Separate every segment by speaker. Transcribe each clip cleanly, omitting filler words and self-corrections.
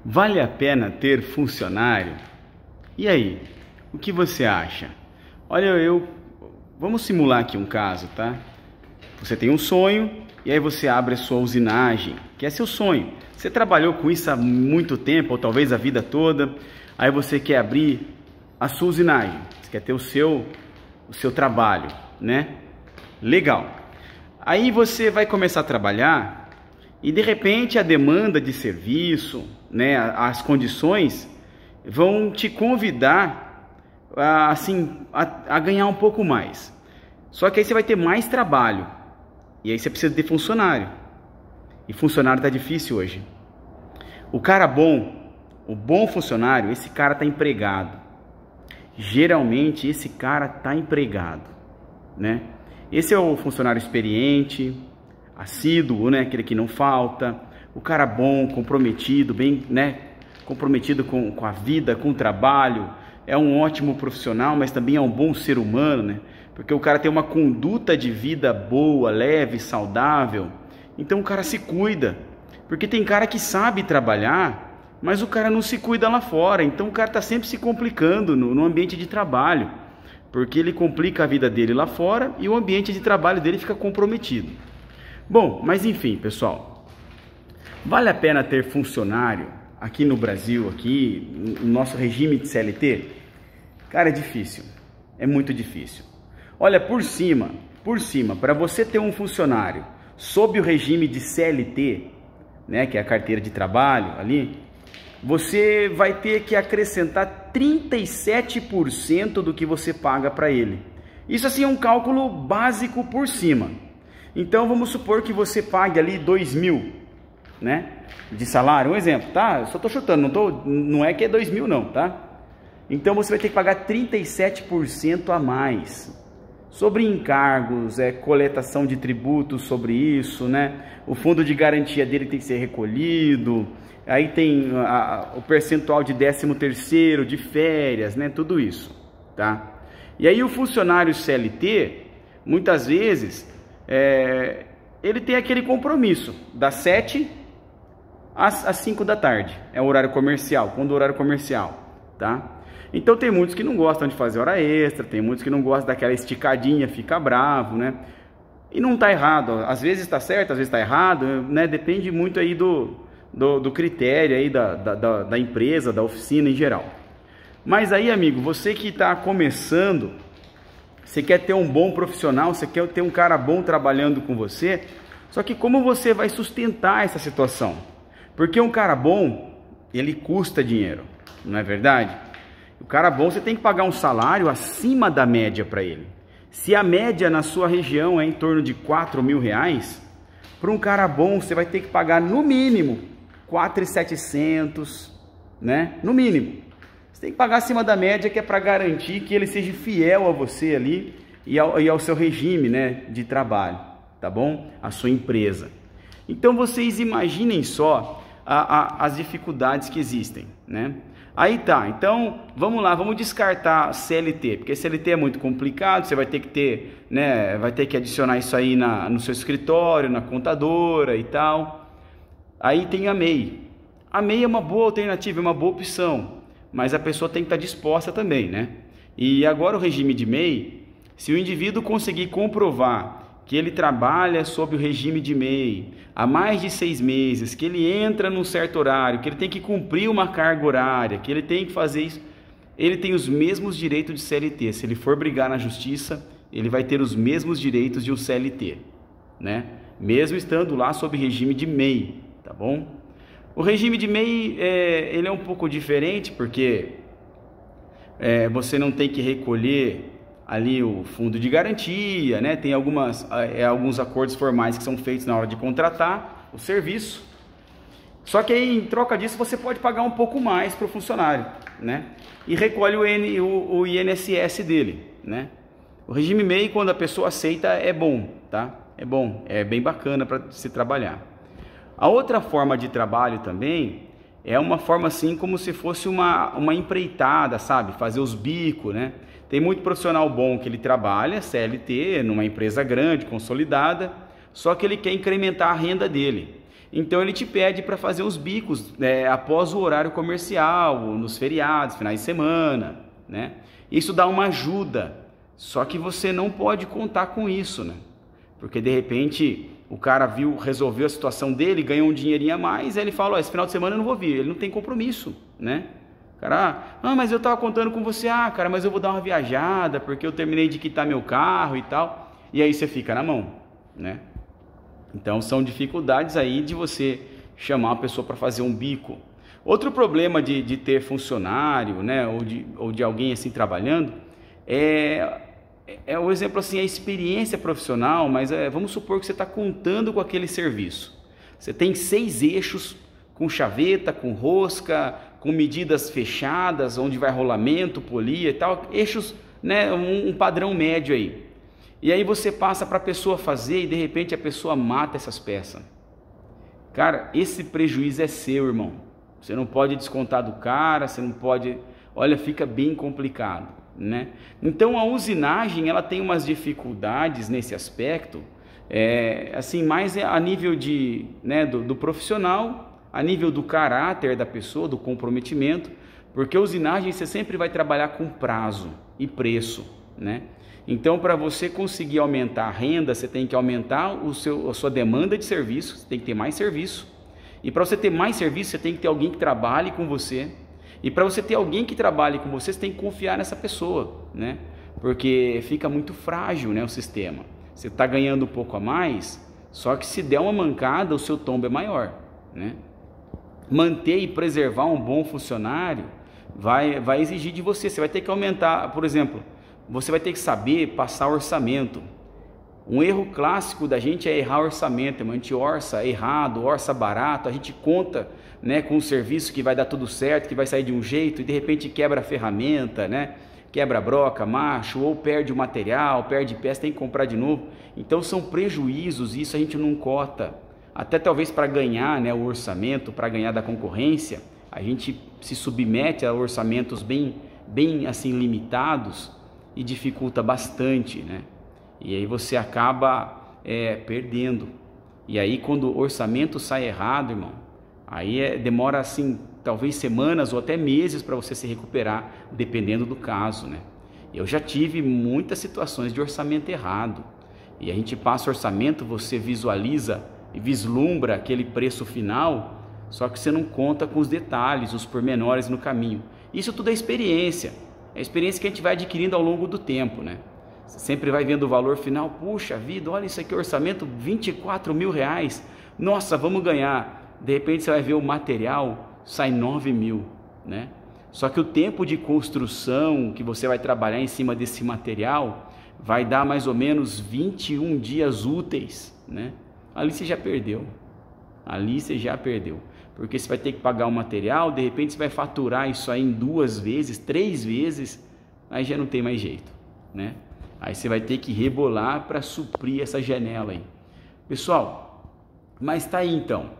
Speaker 1: Vale a pena ter funcionário? E aí, o que você acha? Olha, vamos simular aqui um caso, tá? Você tem um sonho e aí você abre a sua usinagem, que é seu sonho. Você trabalhou com isso há muito tempo, ou talvez a vida toda. Aí você quer abrir a sua usinagem, você quer ter o seu trabalho, né? Legal. Aí você vai começar a trabalhar e de repente a demanda de serviço, né, as condições vão te convidar a ganhar um pouco mais. Só que aí você vai ter mais trabalho e aí você precisa de funcionário. E funcionário tá difícil hoje. O cara bom, o bom funcionário, esse cara tá empregado. Geralmente esse cara tá empregado, né? Esse é o funcionário experiente, assíduo, né? Aquele que não falta. O cara bom, comprometido, bem, né? Comprometido com a vida, com o trabalho. É um ótimo profissional, mas também é um bom ser humano, né? Porque o cara tem uma conduta de vida boa, leve, saudável. Então o cara se cuida. Porque tem cara que sabe trabalhar, mas o cara não se cuida lá fora. Então o cara está sempre se complicando no ambiente de trabalho. Porque ele complica a vida dele lá fora e o ambiente de trabalho dele fica comprometido. Bom, mas enfim, pessoal. Vale a pena ter funcionário aqui no Brasil, aqui no nosso regime de CLT? Cara, é difícil. É muito difícil. Olha, por cima, para você ter um funcionário sob o regime de CLT, né, que é a carteira de trabalho ali, você vai ter que acrescentar 37% do que você paga para ele. Isso assim é um cálculo básico por cima. Então vamos supor que você pague ali 2.000, né, de salário, um exemplo, tá? Eu só estou chutando, não é que é 2.000 não, tá? Então você vai ter que pagar 37% a mais. Sobre encargos, coletação de tributos sobre isso, né? O fundo de garantia dele tem que ser recolhido, aí tem o percentual de 13º, de férias, né? Tudo isso, tá? E aí o funcionário CLT, muitas vezes, ele tem aquele compromisso, das 7 às 5 da tarde, é o horário comercial, quando o horário comercial, tá? Então tem muitos que não gostam de fazer hora extra, tem muitos que não gostam daquela esticadinha, fica bravo, né? E não tá errado, às vezes está certo, às vezes está errado, né? Depende muito aí do critério aí da empresa, da oficina em geral. Mas aí, amigo, você que está começando, você quer ter um bom profissional, você quer ter um cara bom trabalhando com você, só que como você vai sustentar essa situação? Porque um cara bom, ele custa dinheiro, não é verdade? O cara bom, você tem que pagar um salário acima da média para ele. Se a média na sua região é em torno de R$4.000, para um cara bom você vai ter que pagar no mínimo 4.700, né? No mínimo. Você tem que pagar acima da média, que é para garantir que ele seja fiel a você ali e ao seu regime, né, de trabalho, tá bom? A sua empresa. Então vocês imaginem só as dificuldades que existem, né? Aí tá, então vamos lá, vamos descartar CLT, porque CLT é muito complicado, você vai ter que ter, né, vai ter que adicionar isso aí no seu escritório, na contadora e tal. Aí tem a MEI. A MEI é uma boa alternativa, é uma boa opção, mas a pessoa tem que estar disposta também, né? E agora o regime de MEI, se o indivíduo conseguir comprovar que ele trabalha sob o regime de MEI há mais de 6 meses, que ele entra num certo horário, que ele tem que cumprir uma carga horária, que ele tem que fazer isso, ele tem os mesmos direitos de CLT. Se ele for brigar na justiça, ele vai ter os mesmos direitos de um CLT, né? Mesmo estando lá sob regime de MEI, tá bom? O regime de MEI, ele é um pouco diferente, porque você não tem que recolher ali o fundo de garantia, né? Tem alguns acordos formais que são feitos na hora de contratar o serviço. Só que aí, em troca disso, você pode pagar um pouco mais para o funcionário, né? E recolhe o INSS dele, né? O regime MEI, quando a pessoa aceita, é bom, tá? É bom, é bem bacana para se trabalhar. A outra forma de trabalho também é uma forma assim como se fosse uma empreitada, sabe? Fazer os bicos, né? Tem muito profissional bom que ele trabalha CLT numa empresa grande, consolidada, só que ele quer incrementar a renda dele. Então ele te pede para fazer os bicos após o horário comercial, nos feriados, finais de semana, né? Isso dá uma ajuda, só que você não pode contar com isso, né? Porque de repente o cara resolveu a situação dele, ganhou um dinheirinho a mais, aí ele fala, esse final de semana eu não vou vir, ele não tem compromisso, né? Cara, mas eu tava contando com você, cara, mas eu vou dar uma viajada, porque eu terminei de quitar meu carro e tal, e aí você fica na mão, né? Então são dificuldades aí de você chamar uma pessoa para fazer um bico. Outro problema de ter funcionário, né, ou de alguém assim trabalhando, o exemplo assim, a experiência profissional, mas vamos supor que você está contando com aquele serviço. Você tem 6 eixos com chaveta, com rosca, com medidas fechadas, onde vai rolamento, polia e tal, eixos, né, um padrão médio aí. E aí você passa para a pessoa fazer e de repente a pessoa mata essas peças. Cara, esse prejuízo é seu, irmão. Você não pode descontar do cara, você não pode... Olha, fica bem complicado, né? Então a usinagem, ela tem umas dificuldades nesse aspecto, assim, mais a nível do profissional, a nível do caráter da pessoa, do comprometimento, porque a usinagem você sempre vai trabalhar com prazo e preço, né? Então, para você conseguir aumentar a renda, você tem que aumentar a sua demanda de serviço, você tem que ter mais serviço. E para você ter mais serviço, você tem que ter alguém que trabalhe com você. E para você ter alguém que trabalhe com você, você tem que confiar nessa pessoa, né? Porque fica muito frágil, né, o sistema. Você está ganhando um pouco a mais, só que se der uma mancada, o seu tombo é maior, né? Manter e preservar um bom funcionário vai exigir de você. Você vai ter que aumentar, por exemplo... Você vai ter que saber passar orçamento. Um erro clássico da gente é errar orçamento. A gente orça errado, orça barato, a gente conta, né, com um serviço que vai dar tudo certo, que vai sair de um jeito e de repente quebra a ferramenta, né? Quebra a broca, macho, ou perde o material, perde peça, tem que comprar de novo. Então são prejuízos, isso a gente não cota. Até talvez para ganhar, né, o orçamento, para ganhar da concorrência, a gente se submete a orçamentos bem assim limitados, e dificulta bastante, né? E aí você acaba perdendo. E aí quando o orçamento sai errado, irmão, aí demora assim, talvez semanas ou até meses para você se recuperar, dependendo do caso, né? Eu já tive muitas situações de orçamento errado. E a gente passa o orçamento, você visualiza e vislumbra aquele preço final, só que você não conta com os detalhes, os pormenores no caminho. Isso tudo é experiência. É a experiência que a gente vai adquirindo ao longo do tempo, né? Você sempre vai vendo o valor final. Puxa vida, olha isso aqui, orçamento 24 mil reais. Nossa, vamos ganhar. De repente você vai ver o material, sai 9 mil, né? Só que o tempo de construção que você vai trabalhar em cima desse material vai dar mais ou menos 21 dias úteis, né? Ali você já perdeu. Ali você já perdeu. Porque você vai ter que pagar o material, de repente você vai faturar isso aí em 2 vezes, 3 vezes, aí já não tem mais jeito, né? Aí você vai ter que rebolar para suprir essa janela aí. Pessoal, mas tá aí então,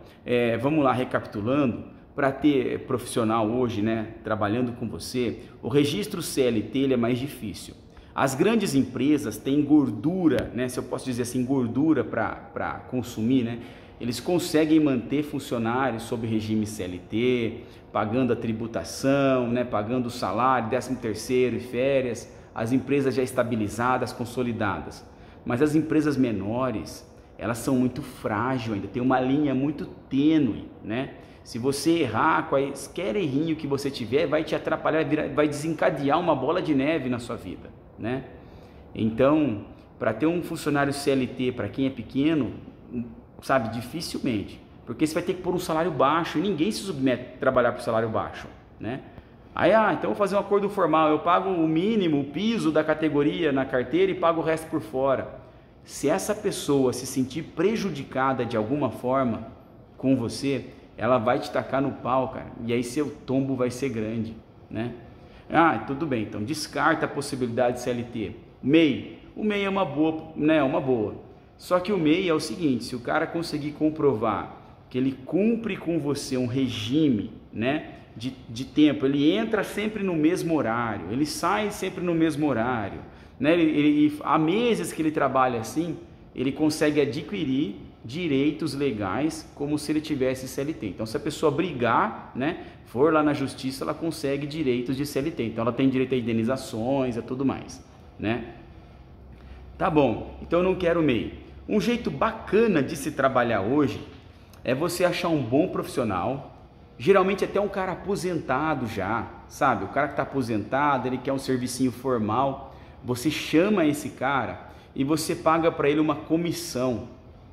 Speaker 1: vamos lá recapitulando, para ter profissional hoje, né, trabalhando com você, o registro CLT ele é mais difícil. As grandes empresas têm gordura, né, se eu posso dizer assim, gordura para consumir, né? Eles conseguem manter funcionários sob regime CLT, pagando a tributação, né, pagando o salário, 13º e férias, as empresas já estabilizadas, consolidadas. Mas as empresas menores, elas são muito frágeis ainda, tem uma linha muito tênue, né? Se você errar, qualquer errinho que você tiver, vai te atrapalhar, vai desencadear uma bola de neve na sua vida, né? Então, para ter um funcionário CLT, para quem é pequeno, sabe, dificilmente, porque você vai ter que pôr um salário baixo, e ninguém se submete a trabalhar por salário baixo, né? Aí, então vou fazer um acordo formal, eu pago o mínimo, o piso da categoria na carteira e pago o resto por fora. Se essa pessoa se sentir prejudicada de alguma forma com você, ela vai te tacar no pau, cara, e aí seu tombo vai ser grande, né? Tudo bem, então descarta a possibilidade de CLT. MEI, o MEI é uma boa, né? Uma boa. Só que o MEI é o seguinte, se o cara conseguir comprovar que ele cumpre com você um regime, né, de tempo, ele entra sempre no mesmo horário, ele sai sempre no mesmo horário, né, há meses que ele trabalha assim, ele consegue adquirir direitos legais como se ele tivesse CLT. Então, se a pessoa brigar, né, for lá na justiça, ela consegue direitos de CLT. Então, ela tem direito a indenizações e tudo mais, né? Tá bom, então eu não quero MEI. Um jeito bacana de se trabalhar hoje é você achar um bom profissional, geralmente até um cara aposentado já, sabe? O cara que está aposentado, ele quer um servicinho formal, você chama esse cara e você paga para ele uma comissão.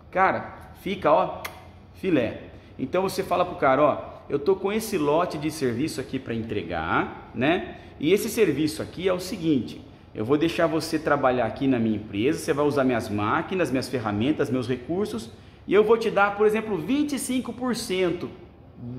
Speaker 1: Cara, fica, ó, filé. Então você fala pro cara, ó, eu tô com esse lote de serviço aqui para entregar, né? E esse serviço aqui é o seguinte: eu vou deixar você trabalhar aqui na minha empresa, você vai usar minhas máquinas, minhas ferramentas, meus recursos, e eu vou te dar, por exemplo, 25%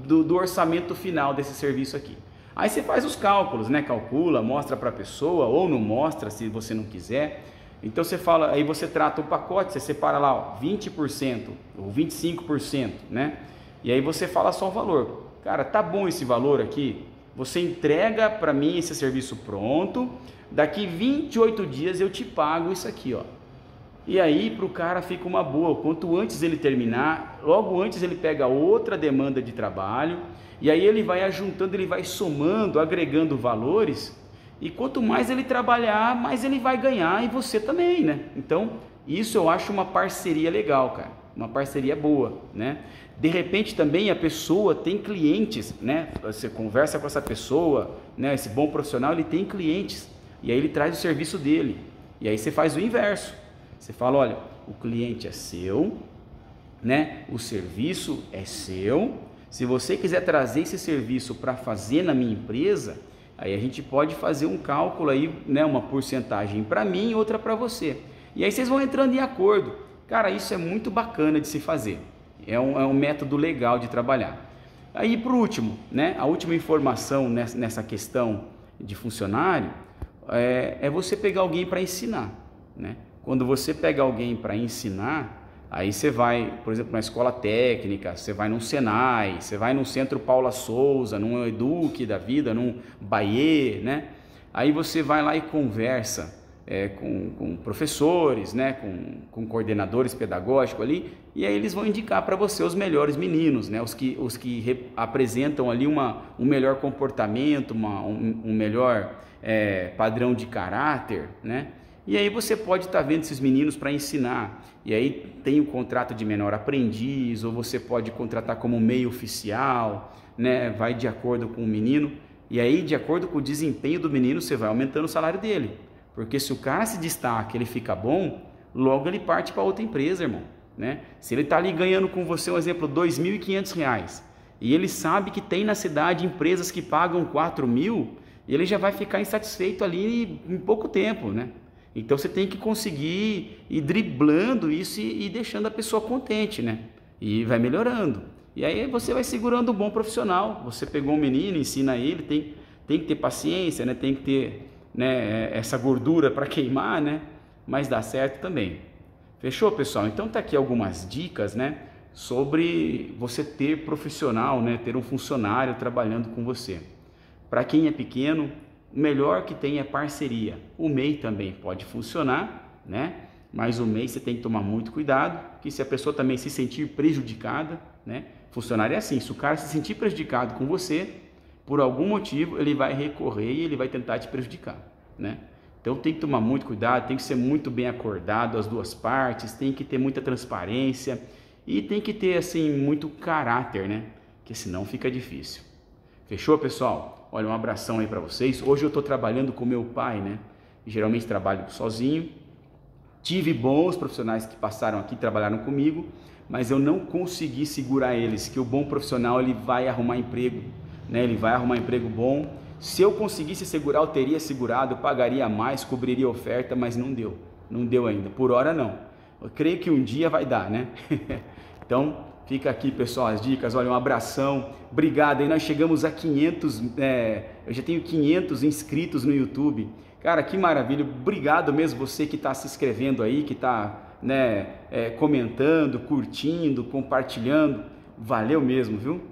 Speaker 1: do orçamento final desse serviço aqui. Aí você faz os cálculos, né? Calcula, mostra para a pessoa, ou não mostra se você não quiser. Então você fala, aí você trata o pacote, você separa lá, ó, 20% ou 25%, né? E aí você fala só o valor. Cara, tá bom esse valor aqui? Você entrega para mim esse serviço pronto, daqui 28 dias eu te pago isso aqui, ó. E aí para o cara fica uma boa, quanto antes ele terminar, logo antes ele pega outra demanda de trabalho, e aí ele vai ajuntando, ele vai somando, agregando valores, e quanto mais ele trabalhar, mais ele vai ganhar, e você também, né? Então isso eu acho uma parceria legal, cara, uma parceria boa, né? De repente também a pessoa tem clientes, né? Você conversa com essa pessoa, né? Esse bom profissional, ele tem clientes, e aí ele traz o serviço dele, e aí você faz o inverso. Você fala, olha, o cliente é seu, né? O serviço é seu. Se você quiser trazer esse serviço para fazer na minha empresa, aí a gente pode fazer um cálculo aí, né? Uma porcentagem para mim e outra para você. E aí vocês vão entrando em acordo. Cara, isso é muito bacana de se fazer. É um método legal de trabalhar. Aí, por último, né? A última informação nessa questão de funcionário é você pegar alguém para ensinar, né? Quando você pega alguém para ensinar, aí você vai, por exemplo, na escola técnica, você vai num Senai, você vai num Centro Paula Souza, num Eduque da vida, num Baie, né? Aí você vai lá e conversa com professores, né? Com coordenadores pedagógicos ali, e aí eles vão indicar para você os melhores meninos, né? Os que apresentam ali um melhor comportamento, um melhor padrão de caráter, né? E aí você pode estar vendo esses meninos para ensinar, e aí tem o contrato de menor aprendiz, ou você pode contratar como meio oficial, né? Vai de acordo com o menino, e aí de acordo com o desempenho do menino você vai aumentando o salário dele, porque se o cara se destaca, ele fica bom, logo ele parte para outra empresa, irmão, né? Se ele está ali ganhando com você, um exemplo, R$ 2.500, e ele sabe que tem na cidade empresas que pagam 4.000, ele já vai ficar insatisfeito ali em pouco tempo, né? Então você tem que conseguir ir driblando isso e deixando a pessoa contente, né? E vai melhorando. E aí você vai segurando um bom profissional. Você pegou um menino, ensina ele, tem que ter paciência, né? Tem que ter, né, essa gordura para queimar, né? Mas dá certo também. Fechou, pessoal? Então tá aqui algumas dicas, né? Sobre você ter profissional, né? Ter um funcionário trabalhando com você. Para quem é pequeno, o melhor que tem é parceria. O MEI também pode funcionar, né? Mas o MEI você tem que tomar muito cuidado, que se a pessoa também se sentir prejudicada, né? Funcionário é assim, se o cara se sentir prejudicado com você, por algum motivo ele vai recorrer e ele vai tentar te prejudicar, né? Então tem que tomar muito cuidado, tem que ser muito bem acordado as duas partes, tem que ter muita transparência e tem que ter assim muito caráter, né? Porque senão fica difícil. Fechou, pessoal? Olha, um abração aí para vocês. Hoje eu estou trabalhando com meu pai, né? Geralmente trabalho sozinho. Tive bons profissionais que passaram aqui, trabalharam comigo, mas eu não consegui segurar eles, que o bom profissional ele vai arrumar emprego, né? Ele vai arrumar emprego bom. Se eu conseguisse segurar, eu teria segurado, eu pagaria mais, cobriria a oferta, mas não deu. Não deu ainda. Por hora não. Eu creio que um dia vai dar, né? Então, fica aqui, pessoal, as dicas. Olha, um abração, obrigado. Aí nós chegamos a 500, eu já tenho 500 inscritos no YouTube. Cara, que maravilha. Obrigado mesmo você que está se inscrevendo aí, que está, né, comentando, curtindo, compartilhando. Valeu mesmo, viu?